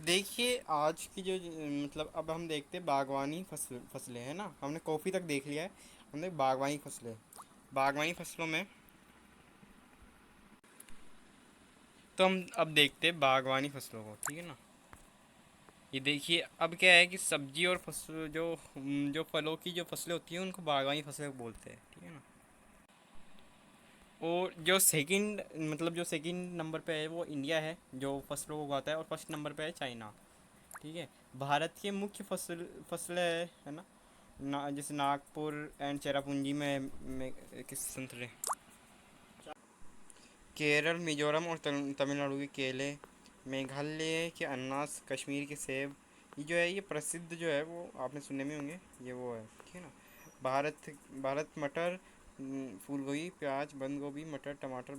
देखिए आज की जो मतलब अब हम देखते हैं बागवानी फसलें हैं ना, हमने कॉफ़ी तक देख लिया है, हमने बागवानी फसलें। बागवानी फसलों में तो हम अब देखते हैं बागवानी फसलों को, ठीक है ना। ये देखिए अब क्या है कि सब्जी और फसल जो फलों की जो फसलें होती हैं उनको बागवानी फसलें बोलते हैं, ठीक है ना। और जो सेकंड मतलब जो सेकंड नंबर पे है वो इंडिया है जो फसलों को उगाता है, और फर्स्ट नंबर पे है चाइना, ठीक है। भारत के मुख्य फसलें है ना जैसे नागपुर एंड चेरापूंजी में किस संतरे, केरल मिजोरम और तमिलनाडु के केले, मेघालय के अनानास, कश्मीर के सेब। ये जो है ये प्रसिद्ध जो है वो आपने सुने में होंगे, ये वो है, ठीक है ना। भारत भारत मटर, फूल गोभी, प्याज, बंद गोभी, मटर, टमाटर,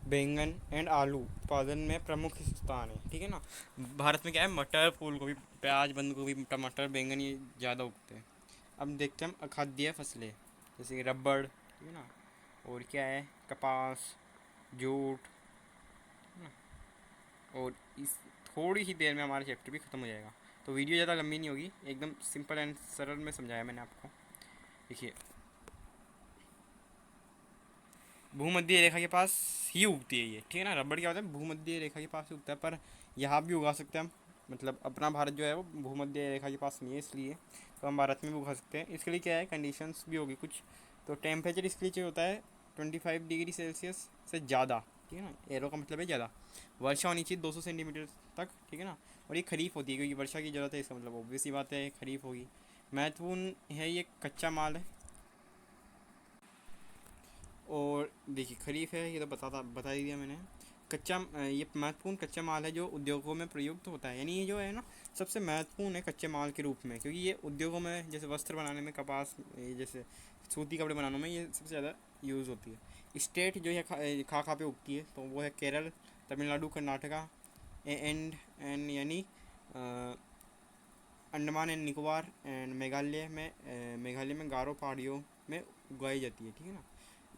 बैंगन एंड आलू उत्पादन में प्रमुख स्थान है, ठीक है ना। भारत में क्या है, मटर, फूल गोभी, प्याज, बंद गोभी, टमाटर, बैंगन ये ज़्यादा उगते हैं। अब देखते हैं हम अखाद्य फसलें, जैसे कि रबड़, ठीक है ना, और क्या है, कपास, जूट, है ना। और इस थोड़ी ही देर में हमारा चैप्टर भी ख़त्म हो जाएगा। तो वीडियो ज़्यादा लंबी नहीं होगी, एकदम सिंपल एंड सरल में समझाया मैंने आपको। देखिए भूमध्य रेखा के पास ही उगती है ये, ठीक है ना। रबड़ क्या होता है, भूमध्य रेखा के पास ही उगता है, पर यहाँ भी उगा सकते हैं हम। मतलब अपना भारत जो है वो भूमध्य रेखा के पास नहीं है, इसलिए तो हम भारत में भी उगा सकते हैं। इसके लिए क्या है, कंडीशंस भी होगी कुछ। तो टेम्परेचर इसके लिए चाहिए होता है 25 डिग्री सेल्सियस से ज़्यादा, ठीक है ना। एरो का मतलब है ज़्यादा। वर्षा होनी चाहिए 200 सेंटीमीटर तक, ठीक है ना। और ये खरीफ होती है क्योंकि वर्षा की ज़रूरत है, इसका मतलब ऑब्वियस ही बात है खरीफ होगी। महत्वपूर्ण है ये कच्चा माल है। और देखिए खरीफ है ये तो बता ही दिया मैंने। ये महत्वपूर्ण कच्चा माल है जो उद्योगों में प्रयुक्त होता है, यानी ये जो है ना सबसे महत्वपूर्ण है कच्चे माल के रूप में, क्योंकि ये उद्योगों में जैसे वस्त्र बनाने में, कपास ये जैसे सूती कपड़े बनाने में ये सबसे ज़्यादा यूज़ होती है। स्टेट जो है खा पे उगती है, तो वो है केरल, तमिलनाडु, कर्नाटका एंड यानी अंडमान एंड निकोबार एंड मेघालय में गारो पहाड़ियों में उगाई जाती है, ठीक है ना।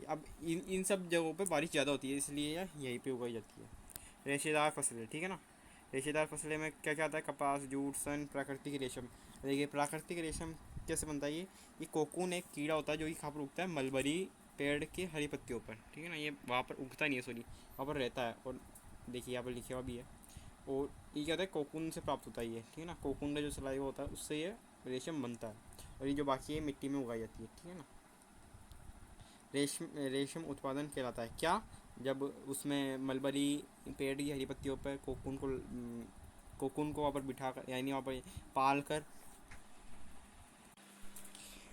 अब इन सब जगहों पे बारिश ज़्यादा होती है, इसलिए यहीं पे उगाई जाती है। रेशेदार फसलें, ठीक है ना। रेशेदार फसलें में क्या क्या आता है, कपास, जूट, सन, प्राकृतिक रेशम। देखिए प्राकृतिक रेशम कैसे बनता है ये कोकून एक कीड़ा होता है जो कि कहाँ पर उगता है, मलबरी पेड़ के हरी पत्तियों पर, ठीक है ना। ये वहाँ पर उगता नहीं है, सॉरी वहाँ पर रहता है। और देखिए यहाँ पर लिखा हुआ भी है। और ये क्या होता है, कोकून से प्राप्त होता है ये, ठीक है ना। कोकून का जो सलाइवा होता है उससे ये रेशम बनता है। और ये जो बाकी है मिट्टी में उगाई जाती है, ठीक है ना। रेशम उत्पादन कहलाता है क्या, जब उसमें मलबरी पेड़ की हरी पत्तियों पर कोकून को वहाँ पर बिठा कर यानी वहाँ पर पाल कर।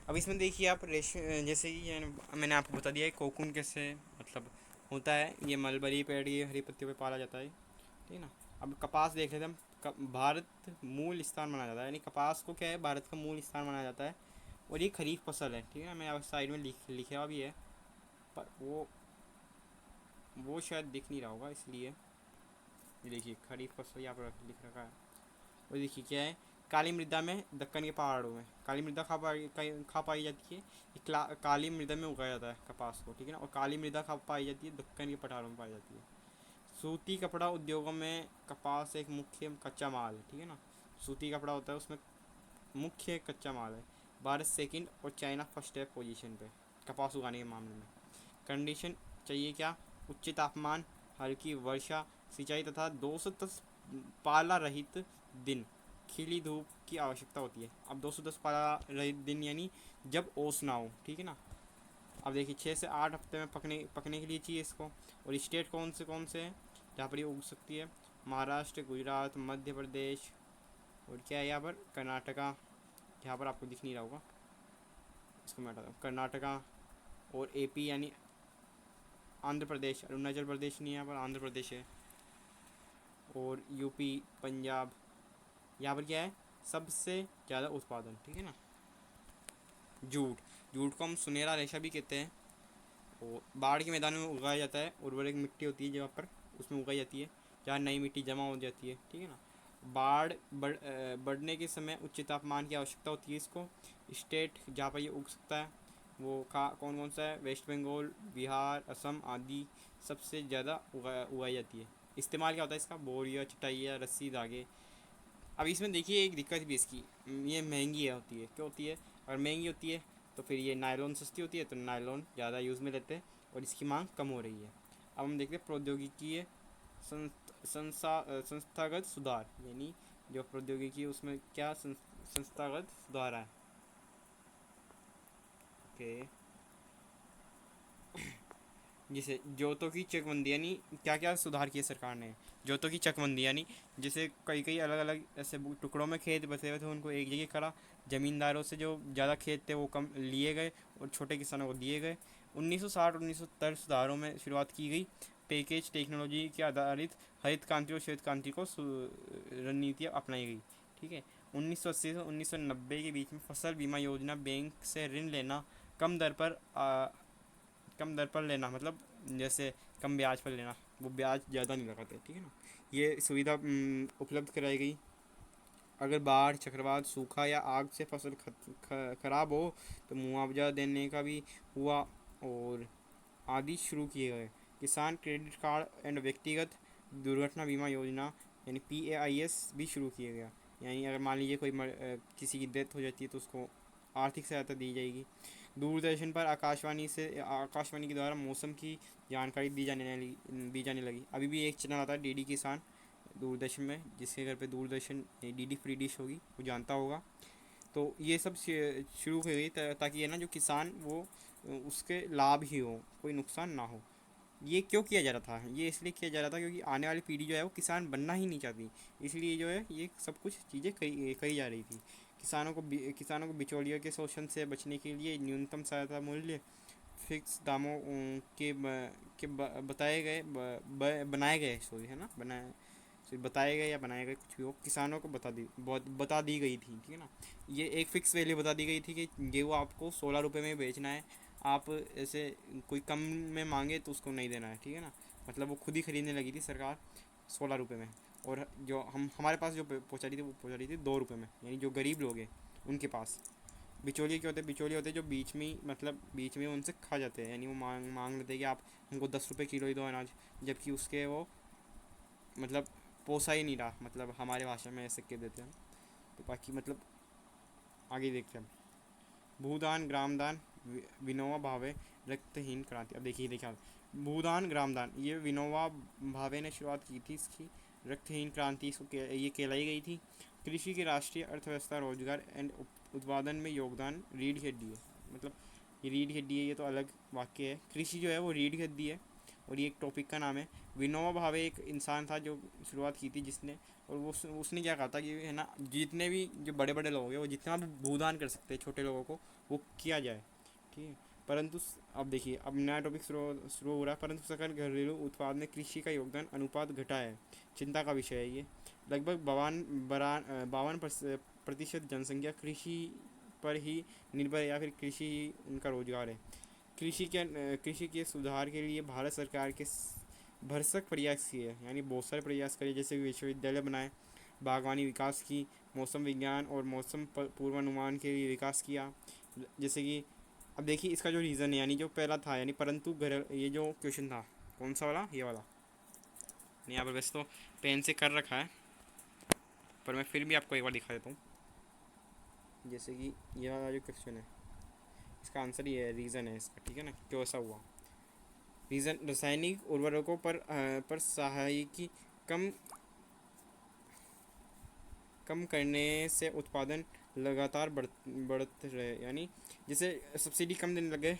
अब इसमें देखिए आप जैसे कि मैंने आपको बता दिया है कोकून कैसे मतलब होता है, ये मलबरी पेड़ की हरी पत्तियों पर पाला जाता है, ठीक है ना। अब कपास देख लेते हैं हम। भारत मूल स्थान माना जाता है, यानी कपास को क्या है, भारत का मूल स्थान माना जाता है। और ये खरीफ फसल है, ठीक है ना। मैं आप साइड में लिखा हुआ भी है, पर वो शायद दिख नहीं रहा होगा, इसलिए ये देखिए खरीफ फसल यहाँ पर लिख रखा है। और देखिए क्या है, काली मृदा में दक्कन के पहाड़ों में काली मृदा खा पाई जाती है। ये काली मृदा में उगाया जाता है कपास को, ठीक है ना। और काली मृदा खा पाई जाती है दक्कन के पठारों में पाई जाती है। सूती कपड़ा उद्योगों में कपास एक मुख्य कच्चा माल है, ठीक है ना। सूती कपड़ा होता है उसमें मुख्य कच्चा माल है। भारत सेकंड और चाइना फर्स्ट है पोजीशन पे कपास उगाने के मामले में। कंडीशन चाहिए क्या, उच्च तापमान, हल्की वर्षा, सिंचाई तथा 210 पाला रहित दिन, खिली धूप की आवश्यकता होती है। अब 210 पाला रहित दिन यानी जब ओस ना हो, ठीक है ना। अब देखिए 6 से 8 हफ्ते में पकने के लिए चाहिए इसको। और स्टेट कौन से हैं जहाँ पर ये उग सकती है, महाराष्ट्र, गुजरात, मध्य प्रदेश और क्या है यहाँ पर, कर्नाटका, यहाँ पर आपको दिख नहीं रहा होगा, इसको मैं हटाता हूँ। कर्नाटका और एपी यानी आंध्र प्रदेश, अरुणाचल प्रदेश नहीं, यहाँ पर आंध्र प्रदेश है, और यूपी, पंजाब, यहाँ पर क्या है सबसे ज़्यादा उत्पादन, ठीक है ना। जूट, जूट को हम सुनहरा रेशा भी कहते हैं, और बाढ़ के मैदान में उगाया जाता है। उर्वरक मिट्टी होती है जहाँ पर, उसमें उगाई जाती है, जहाँ नई मिट्टी जमा हो जाती है, ठीक है ना। बढ़ने के समय उच्च तापमान की आवश्यकता होती है इसको। स्टेट जहाँ पर ये उग सकता है वो कौन कौन सा है, वेस्ट बंगाल, बिहार, असम आदि सबसे ज़्यादा उगाई जाती है। इस्तेमाल क्या होता है इसका, बोरिया, चटाइया, रस्सी, धागे। अब इसमें देखिए एक दिक्कत भी इसकी, ये महंगी है होती है, क्यों होती है, अगर महंगी होती है तो फिर ये नायलॉन सस्ती होती है, तो नायलॉन ज़्यादा यूज़ में लेते हैं और इसकी मांग कम हो रही है। अब हम देखते हैं प्रौद्योगिकी संस्थागत सुधार, यानी जो प्रौद्योगिकी उसमें क्या संस्थागत सुधार है। ओके, जैसे जोतों की चकबंदी, यानी क्या क्या सुधार किए सरकार ने। जोतों की चकबंदी यानी जैसे कई कई अलग अलग ऐसे टुकड़ों में खेत बसे हुए थे, उनको एक जगह करा। ज़मींदारों से जो ज़्यादा खेत थे वो कम लिए गए और छोटे किसानों को दिए गए। 1960-1970 सुधारों में शुरुआत की गई। पैकेज टेक्नोलॉजी के आधारित हरित क्रांति और श्वेत क्रांति को रणनीतियाँ अपनाई गई, ठीक है। 1980 से 1990 के बीच में फसल बीमा योजना, बैंक से ऋण लेना कम दर पर लेना, मतलब जैसे कम ब्याज पर लेना, वो ब्याज ज़्यादा नहीं लगाते, ठीक है ना। ये सुविधा उपलब्ध कराई गई। अगर बाढ़, चक्रवात, सूखा या आग से फसल खराब हो तो मुआवजा देने का भी हुआ, और आदि शुरू किए गए। किसान क्रेडिट कार्ड एंड व्यक्तिगत दुर्घटना बीमा योजना यानी PAIS भी शुरू किया गया। यानी अगर मान लीजिए किसी की डेथ हो जाती है तो उसको आर्थिक सहायता दी जाएगी। दूरदर्शन पर आकाशवाणी के द्वारा मौसम की जानकारी दी जाने लगी। अभी भी एक चैनल आता है DD किसान दूरदर्शन में, जिसके घर पे दूरदर्शन DD फ्री डिश होगी वो जानता होगा। तो ये सब शुरू हो गई ताकि है ना जो किसान वो उसके लाभ ही हो, कोई नुकसान ना हो। ये क्यों किया जा रहा था, ये इसलिए किया जा रहा था क्योंकि आने वाली पीढ़ी जो है वो किसान बनना ही नहीं चाहती, इसलिए जो है ये सब कुछ चीज़ें कही जा रही थी। किसानों को बिचौलियों के शोषण से बचने के लिए न्यूनतम सहायता मूल्य, फिक्स दामों बताए गए बनाए गए, सॉरी है ना, बताए गए या बनाए गए कुछ भी हो, किसानों को बता दी गई थी, ठीक है ना। ये एक फ़िक्स वैल्यू बता दी गई थी कि गेहूँ आपको 16 रुपये में बेचना है। आप ऐसे कोई कम में मांगे तो उसको नहीं देना है, ठीक है ना। मतलब वो खुद ही खरीदने लगी थी सरकार 16 रुपये में, और जो हमारे पास जो पहुँचा रही थी वो पहुँचा रही थी 2 रुपये में, यानी जो गरीब लोग हैं उनके पास। बिचौलिए क्या होते हैं, बिचौलिए होते हैं जो बीच में मतलब बीच में उनसे खा जाते हैं, यानी वो मांग लेते हैं कि आप हमको 10 रुपये किलो ही दो अनाज, जबकि उसके वो मतलब पोसा ही नहीं रहा, मतलब हमारे भाषा में ऐसे कह देते हैं। तो बाकी मतलब आगे देखते हैं। भूदान, ग्रामदान, विनोबा भावे, रक्तहीन क्रांति। अब देखिए भूदान, ग्रामदान, ये विनोबा भावे ने शुरुआत की थी इसकी। रक्तहीन क्रांति इसको ये कहलाई गई थी। कृषि की राष्ट्रीय अर्थव्यवस्था, रोजगार एंड उत्पादन में योगदान, रीढ़ की हड्डी है। मतलब ये रीढ़ की हड्डी है, ये तो अलग वाक्य है। कृषि जो है वो रीढ़ की हड्डी है, और ये एक टॉपिक का नाम है। विनोबा भावे एक इंसान था जो शुरुआत की थी जिसने, और वो उसने क्या कहा था कि है ना जितने भी जो बड़े बड़े लोग हैं वो जितना भी भूदान कर सकते हैं छोटे लोगों को वो किया जाए, ठीक है। परंतु अब देखिए अब नया टॉपिक शुरू हो रहा है। परंतु सकल घरेलू उत्पाद में कृषि का योगदान अनुपात घटा है, चिंता का विषय है ये। लगभग 52% जनसंख्या कृषि पर ही निर्भर है, या फिर कृषि ही उनका रोजगार है। कृषि के सुधार के लिए भारत सरकार के भरसक प्रयास किए, यानी बहुत सारे प्रयास करे, जैसे विश्वविद्यालय बनाए, बागवानी विकास की, मौसम विज्ञान और मौसम पूर्वानुमान के लिए विकास किया। जैसे कि अब देखिए इसका जो रीज़न है, यानी जो पहला था, यानी परंतु घर, ये जो क्वेश्चन था कौन सा वाला, ये वाला, यहाँ पर वैसे तो पेन से कर रखा है पर मैं फिर भी आपको एक बार दिखा देता हूँ। जैसे कि ये वाला जो क्वेश्चन है इसका आंसर ये है, रीज़न है इसका, ठीक है ना, क्यों ऐसा हुआ। रीज़न, रासायनिक उर्वरकों पर सहायकी कम कम करने से उत्पादन लगातार बढ़ते रहे, यानी जैसे सब्सिडी कम देने लगे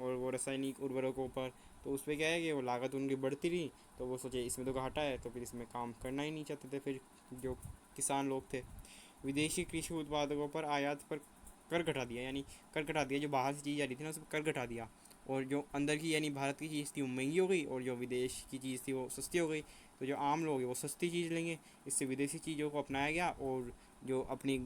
और वो रासायनिक उर्वरकों पर, तो उस पर क्या है कि वो लागत उनकी बढ़ती रही, तो वो सोचे इसमें तो घाटा है, तो फिर इसमें काम करना ही नहीं चाहते थे फिर जो किसान लोग थे। विदेशी कृषि उत्पादकों पर आयात पर कर घटा दिया, यानी कर घटा दिया, जो बाहर से चीज़ आ रही थी ना उस पर कर घटा दिया। और जो अंदर की यानी भारत की चीज़ थी वो महंगी हो गई, और जो विदेश की चीज़ थी वो सस्ती हो गई। तो जो आम लोग हैं वो सस्ती चीज़ लेंगे, इससे विदेशी चीज़ों को अपनाया गया, और जो अपनी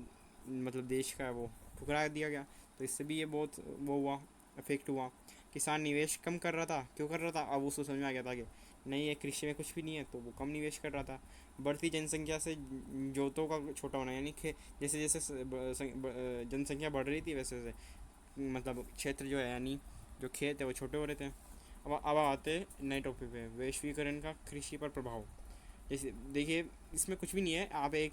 मतलब देश का है वो ठुकरा दिया गया। तो इससे भी ये बहुत वो हुआ, इफेक्ट हुआ। किसान निवेश कम कर रहा था, क्यों कर रहा था, अब उसको समझ में आ गया था कि नहीं ये कृषि में कुछ भी नहीं है, तो वो कम निवेश कर रहा था। बढ़ती जनसंख्या से जोतों का छोटा होना, यानी जैसे जैसे जनसंख्या बढ़ रही थी वैसे वैसे मतलब क्षेत्र जो है यानी जो खेत है वो छोटे हो रहे थे। अब आते हैं नए टॉपिक पे, वैश्वीकरण का कृषि पर प्रभाव। जैसे देखिए, इसमें कुछ भी नहीं है, आप एक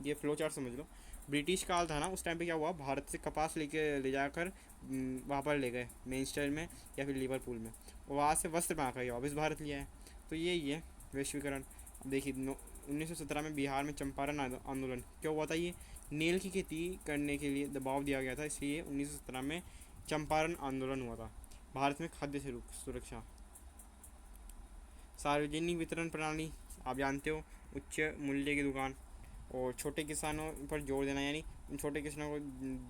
ये फ्लो चार्ट समझ लो। ब्रिटिश काल था ना, उस टाइम पे क्या हुआ, भारत से कपास ले जाकर वहाँ पर ले गए मैनचेस्टर में या फिर लिवरपूल में, और वहाँ से वस्त्र बना कर वापस भारत लिया है। तो यही है वैश्वीकरण। अब देखिए 1917 में बिहार में चंपारण आंदोलन क्यों हुआ था, ये नील की खेती करने के लिए दबाव दिया गया था, इसलिए 1917 में चंपारण आंदोलन हुआ था। भारत में खाद्य सुरक्षा। सार्वजनिक वितरण प्रणाली, आप जानते हो, उच्च मूल्य की दुकान, और छोटे किसानों पर जोर देना, यानी उन छोटे किसानों को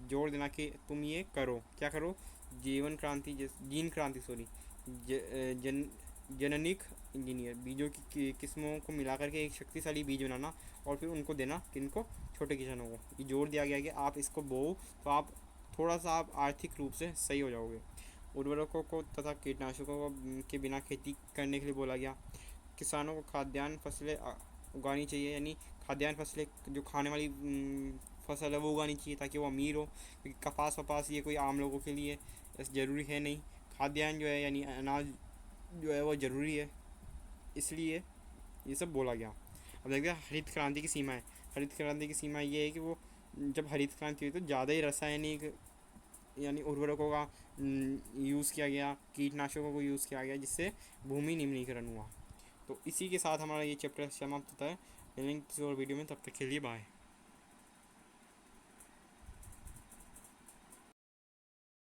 जोर देना कि तुम ये करो, क्या करो, जीन क्रांति सॉरी, जन जननिक इंजीनियर, बीजों की किस्मों को मिलाकर के एक शक्तिशाली बीज बनाना, और फिर उनको देना किनको, छोटे किसानों को। ये जोर दिया गया कि आप इसको बोओ तो आप थोड़ा सा आप आर्थिक रूप से सही हो जाओगे। उर्वरकों को तथा कीटनाशकों को के बिना खेती करने के लिए बोला गया। किसानों को खाद्यान्न फसलें उगानी चाहिए, यानी खाद्यान्न फसलें जो खाने वाली फसल है वो उगानी चाहिए ताकि वो अमीर हो, क्योंकि कपास वपास ये कोई आम लोगों के लिए ज़रूरी है नहीं। खाद्यान्न जो है यानी अनाज जो है वो ज़रूरी है, इसलिए ये सब बोला गया। अब देखते हैं हरित क्रांति की सीमाएं। हरित क्रांति की सीमा ये है कि वो जब हरित क्रांति हुई तो ज़्यादा ही रासायनिक यानी उर्वरकों का यूज़ किया गया, कीटनाशकों को यूज़ किया गया, जिससे भूमि निम्नीकरण हुआ। तो इसी के साथ हमारा ये चैप्टर समाप्त होता है। मिलेंगे किसी और वीडियो में, तब तक के लिए बाय।